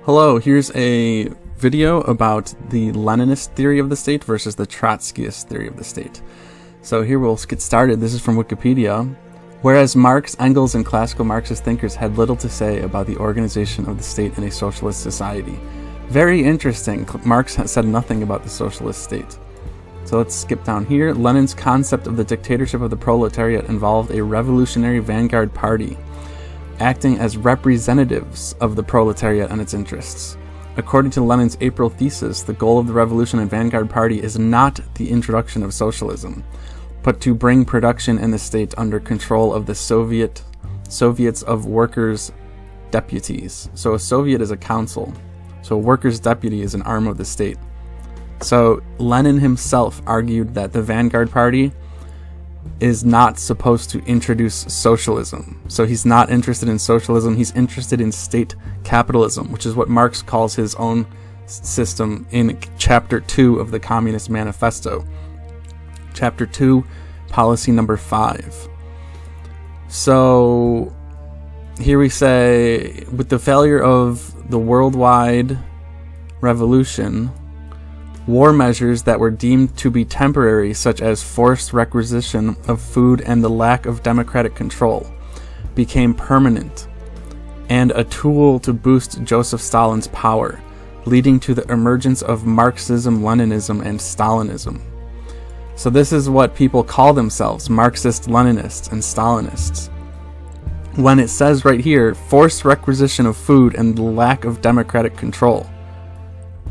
Hello, here's a video about the Leninist theory of the state versus the Trotskyist theory of the state. So here we'll get started. This is from Wikipedia. Whereas Marx, Engels, and classical Marxist thinkers had little to say about the organization of the state in a socialist society. Very interesting. Marx said nothing about the socialist state. So let's skip down here. Lenin's concept of the dictatorship of the proletariat involved a revolutionary vanguard party, acting as representatives of the proletariat and its interests. According to Lenin's April thesis, the goal of the Revolution and Vanguard Party is not the introduction of socialism, but to bring production and the state under control of the Soviets of Workers' Deputies. So a Soviet is a council. So a workers' deputy is an arm of the state. So Lenin himself argued that the Vanguard Party is not supposed to introduce socialism. So he's not interested in socialism, he's interested in state capitalism, which is what Marx calls his own system in Chapter 2 of the Communist Manifesto. Chapter 2, policy number 5. So here we say, with the failure of the worldwide revolution, war measures that were deemed to be temporary, such as forced requisition of food and the lack of democratic control, became permanent and a tool to boost Joseph Stalin's power, leading to the emergence of Marxism, Leninism, and Stalinism. So this is what people call themselves, Marxist, Leninists, and Stalinists. When it says right here, forced requisition of food and the lack of democratic control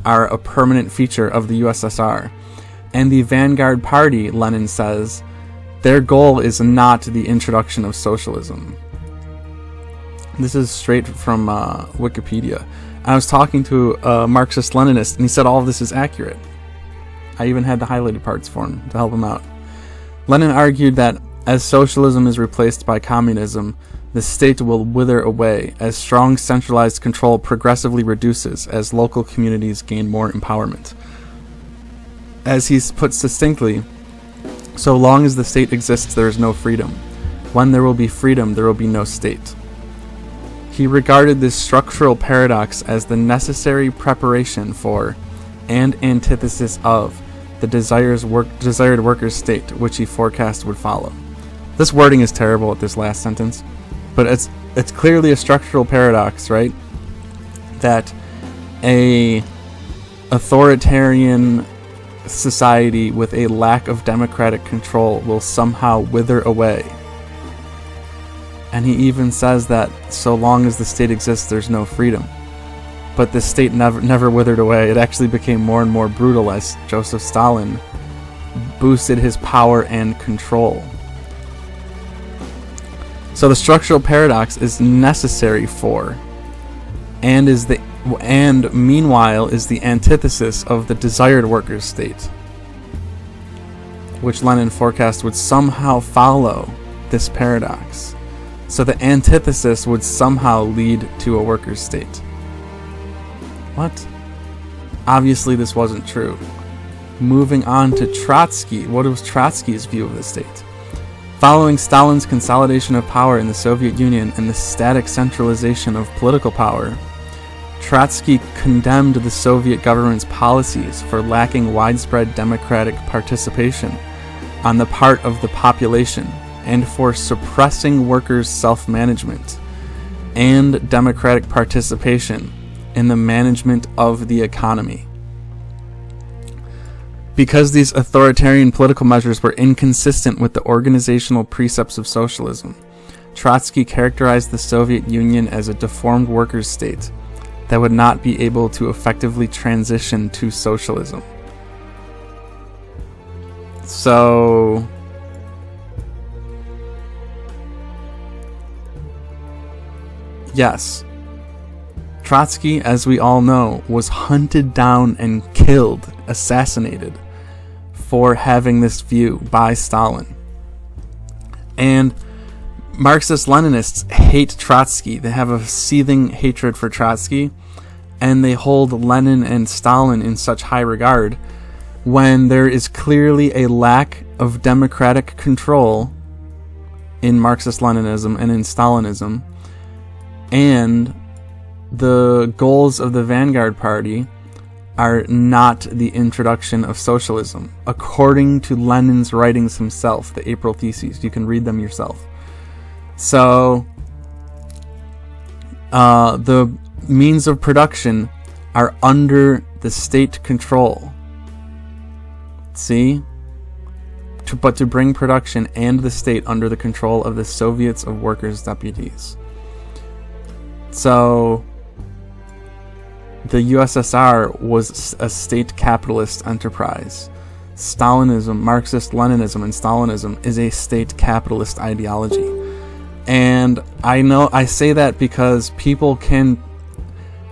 are a permanent feature of the USSR. And the Vanguard Party, Lenin says, their goal is not the introduction of socialism. This is straight from Wikipedia. I was talking to a Marxist-Leninist, and he said all of this is accurate. I even had the highlighted parts for him to help him out. Lenin argued that as socialism is replaced by communism, the state will wither away as strong centralized control progressively reduces as local communities gain more empowerment. As he puts succinctly, so long as the state exists, there is no freedom. When there will be freedom, there will be no state. He regarded this structural paradox as the necessary preparation for and antithesis of the desired workers' state, which he forecast would follow. This wording is terrible at this last sentence, but it's clearly a structural paradox, right? That a authoritarian society with a lack of democratic control will somehow wither away. And he even says that so long as the state exists, there's no freedom. But the state never withered away. It actually became more and more brutal as Joseph Stalin boosted his power and control. So the structural paradox is necessary for, and meanwhile is the antithesis of the desired workers' state, which Lenin forecast would somehow follow this paradox. So the antithesis would somehow lead to a workers' state. What? Obviously this wasn't true. Moving on to Trotsky. What was Trotsky's view of the state? Following Stalin's consolidation of power in the Soviet Union and the static centralization of political power, Trotsky condemned the Soviet government's policies for lacking widespread democratic participation on the part of the population and for suppressing workers' self-management and democratic participation in the management of the economy. Because these authoritarian political measures were inconsistent with the organizational precepts of socialism, Trotsky characterized the Soviet Union as a deformed workers' state that would not be able to effectively transition to socialism. So, yes, Trotsky, as we all know, was hunted down and killed, assassinated, for having this view by Stalin. And Marxist-Leninists hate Trotsky. They have a seething hatred for Trotsky, and they hold Lenin and Stalin in such high regard when there is clearly a lack of democratic control in Marxist-Leninism and in Stalinism, and the goals of the Vanguard Party are not the introduction of socialism, according to Lenin's writings himself, the April Theses. You can read them yourself. So, the means of production are under the state control. See? But to bring production and the state under the control of the Soviets of Workers' Deputies. So, the USSR was a state capitalist enterprise. Stalinism, Marxist-Leninism, and Stalinism is a state capitalist ideology. And I say that because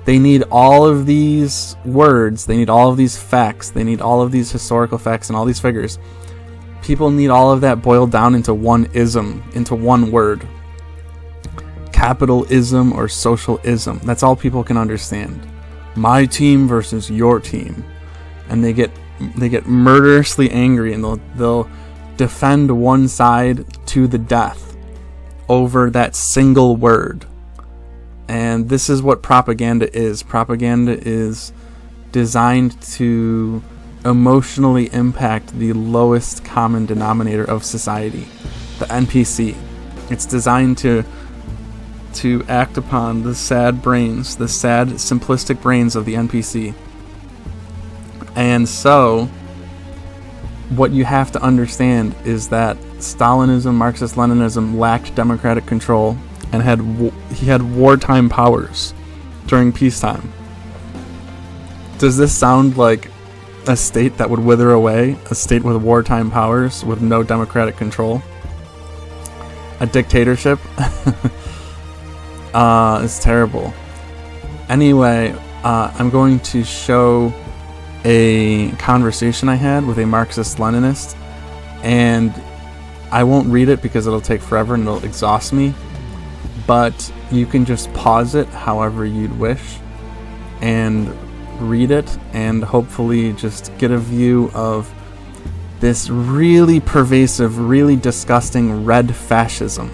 they need all of these words, they need all of these facts, they need all of these historical facts and all these figures. People need all of that boiled down into one ism, into one word. Capitalism or socialism. That's all people can understand. My team versus your team. And they get murderously angry, and they'll defend one side to the death over that single word. And this is what propaganda is. Propaganda is designed to emotionally impact the lowest common denominator of society, the NPC. It's designed to act upon the sad brains, the sad, simplistic brains of the NPC. And so, what you have to understand is that Stalinism, Marxist-Leninism lacked democratic control and he had wartime powers during peacetime. Does this sound like a state that would wither away? A state with wartime powers with no democratic control? A dictatorship? It's terrible. Anyway, I'm going to show a conversation I had with a Marxist-Leninist, and I won't read it because it'll take forever and it'll exhaust me, but you can just pause it however you'd wish and read it, and hopefully just get a view of this really pervasive, really disgusting red fascism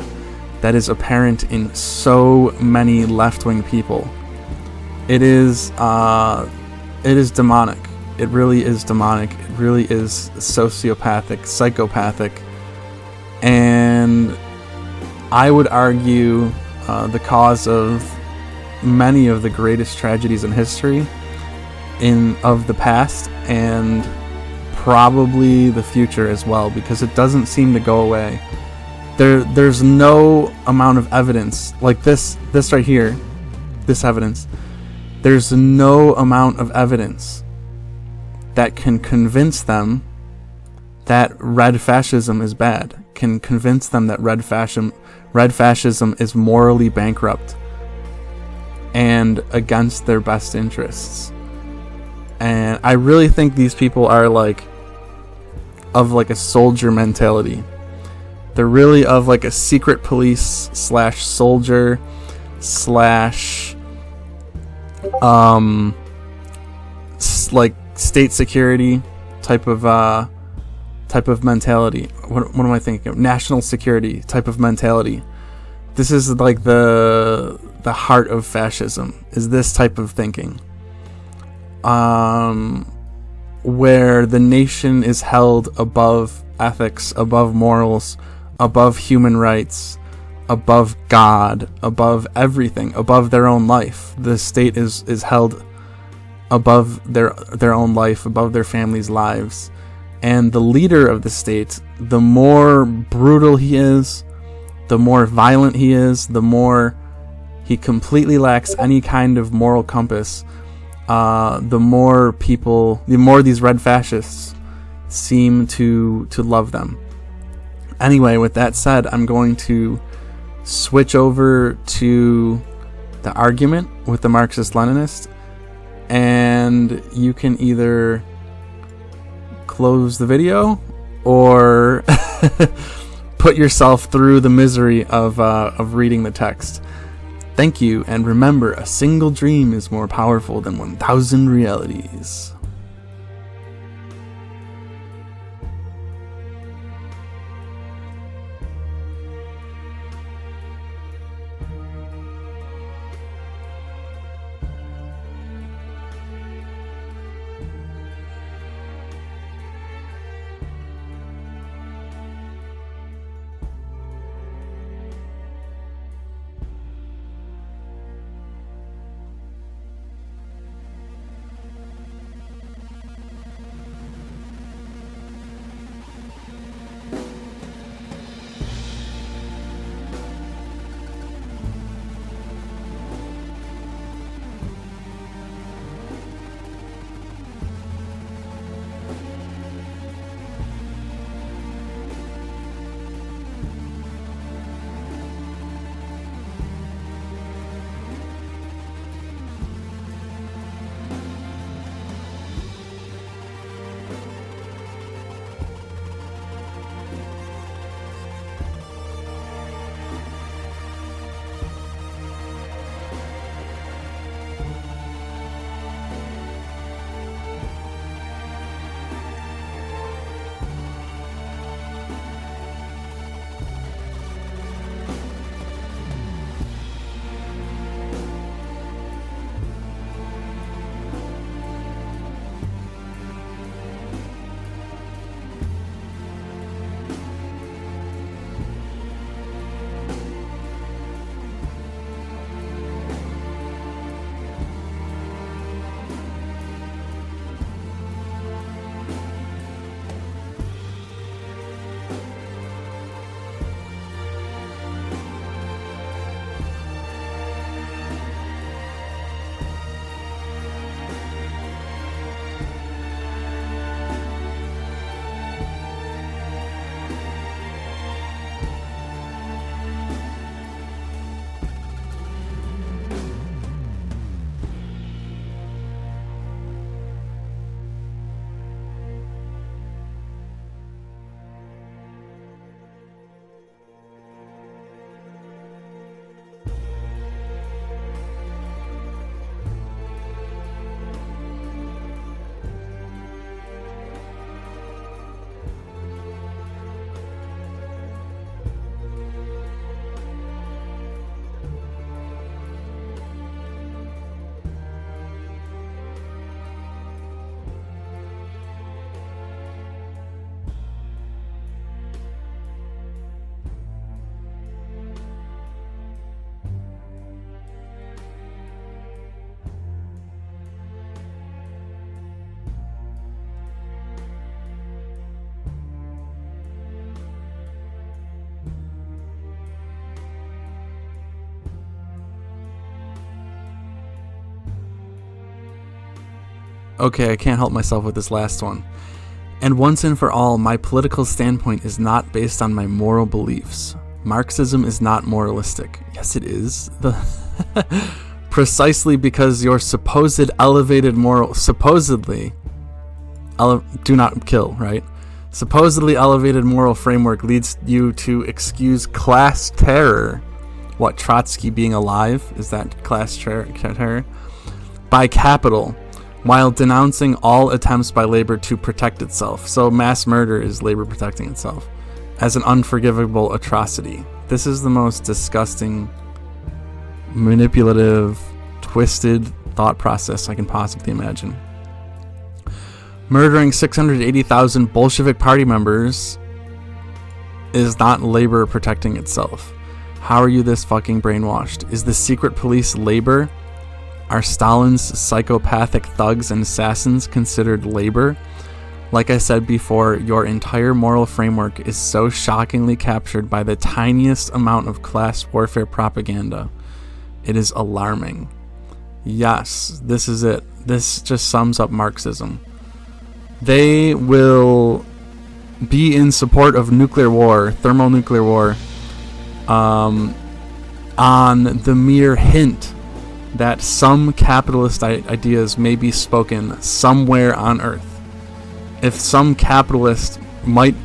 that is apparent in so many left-wing people. It is demonic. It really is demonic. It really is sociopathic, psychopathic, and I would argue the cause of many of the greatest tragedies in history, of the past, and probably the future as well, because it doesn't seem to go away. There's no amount of evidence like this right here, this evidence. There's no amount of evidence that can convince them that red fascism is bad, can convince them that red fascism is morally bankrupt and against their best interests. And I really think these people are of a soldier mentality. They're really of a secret police / soldier / state security type of mentality. What am I thinking of? National security type of mentality. This is the heart of fascism, is this type of thinking. Where the nation is held above ethics, above morals, above human rights, above God, above everything, above their own life. The state is held above their own life, above their families' lives. And the leader of the state, the more brutal he is, the more violent he is, the more he completely lacks any kind of moral compass, the more these red fascists seem to love them. Anyway, with that said, I'm going to switch over to the argument with the Marxist-Leninist, and you can either close the video or put yourself through the misery of reading the text. Thank you, and remember, a single dream is more powerful than 1,000 realities. Okay, I can't help myself with this last one. And once and for all, my political standpoint is not based on my moral beliefs. Marxism is not moralistic. Yes, it is. Precisely because your supposed elevated moral... Supposedly... do not kill, right? Supposedly elevated moral framework leads you to excuse class terror. What, Trotsky being alive? Is that class terror? By capital, while denouncing all attempts by labor to protect itself. So mass murder is labor protecting itself. As an unforgivable atrocity. This is the most disgusting, manipulative, twisted thought process I can possibly imagine. Murdering 680,000 Bolshevik party members is not labor protecting itself. How are you this fucking brainwashed? Is the secret police labor? Are Stalin's psychopathic thugs and assassins considered labor? Like I said before, your entire moral framework is so shockingly captured by the tiniest amount of class warfare propaganda. It is alarming. Yes, this is it. This just sums up Marxism. They will be in support of nuclear war, thermonuclear war, on the mere hint that some capitalist ideas may be spoken somewhere on Earth. If some capitalist might,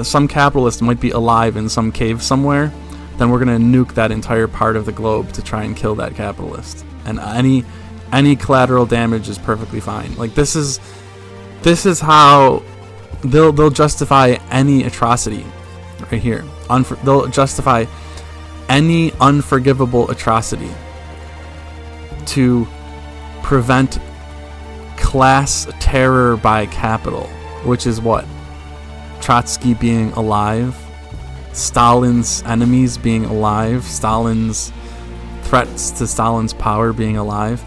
some capitalist might be alive in some cave somewhere, then we're gonna nuke that entire part of the globe to try and kill that capitalist. And any collateral damage is perfectly fine. Like this is how they'll justify any atrocity, right here. They'll justify any unforgivable atrocity to prevent class terror by capital, which is what? Trotsky being alive, Stalin's enemies being alive, Stalin's threats to Stalin's power being alive.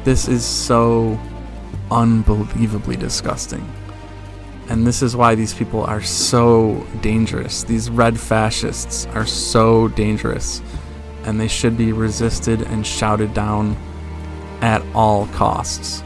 This is so unbelievably disgusting. And this is why these people are so dangerous. These red fascists are so dangerous. And they should be resisted and shouted down at all costs.